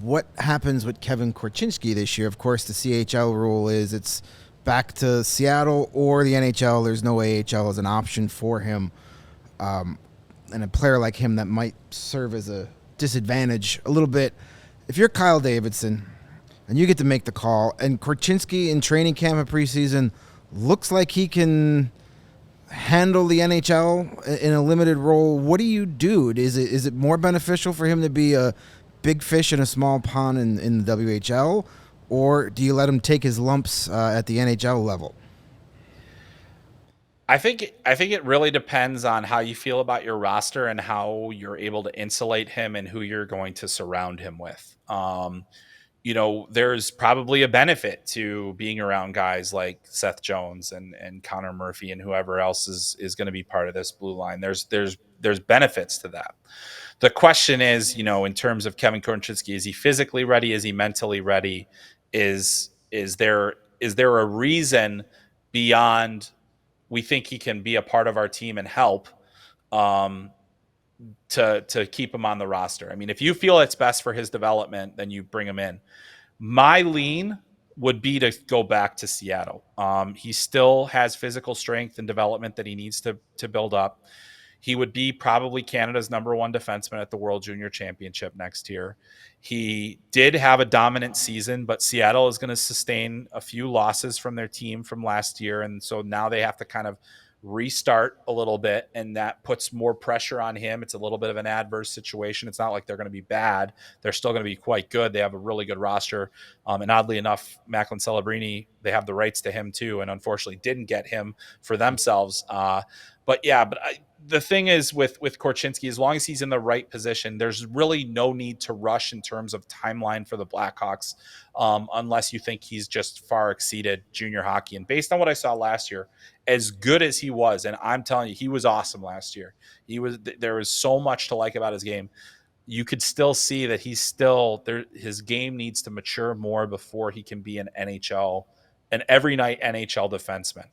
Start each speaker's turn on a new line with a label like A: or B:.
A: what happens with Kevin Korchinski this year? Of course, the CHL rule is it's back to Seattle or the NHL. There's no AHL as an option for him. And a player like him that might serve as a disadvantage a little bit. If you're Kyle Davidson and you get to make the call, and Korchinski in training camp and preseason looks like he can handle the NHL in a limited role, what do you do? Is it more beneficial for him to be a big fish in a small pond in the WHL, or do you let him take his lumps at the NHL level?
B: I think it really depends on how you feel about your roster and how you're able to insulate him and who you're going to surround him with. There's probably a benefit to being around guys like Seth Jones and Connor Murphy and whoever else is going to be part of this blue line. There's benefits to that. The question is, in terms of Kevin Korchinski, is he physically ready? Is he mentally ready? Is there a reason beyond we think he can be a part of our team and help to keep him on the roster? I mean, if you feel it's best for his development, then you bring him in. My lean would be to go back to Seattle. He still has physical strength and development that he needs to build up. He would be probably Canada's number one defenseman at the World Junior Championship next year. He did have a dominant season, but Seattle is going to sustain a few losses from their team from last year. And so now they have to kind of restart a little bit, and that puts more pressure on him. It's a little bit of an adverse situation. It's not like they're going to be bad. They're still going to be quite good. They have a really good roster. And oddly enough, Macklin Celebrini, they have the rights to him too, and unfortunately didn't get him for themselves. The thing is with Korchinski, as long as he's in the right position, there's really no need to rush in terms of timeline for the Blackhawks, unless you think he's just far exceeded junior hockey. And based on what I saw last year, as good as he was, and I'm telling you, he was awesome last year. There was so much to like about his game. You could still see that he's still there. His game needs to mature more before he can be an every night NHL defenseman.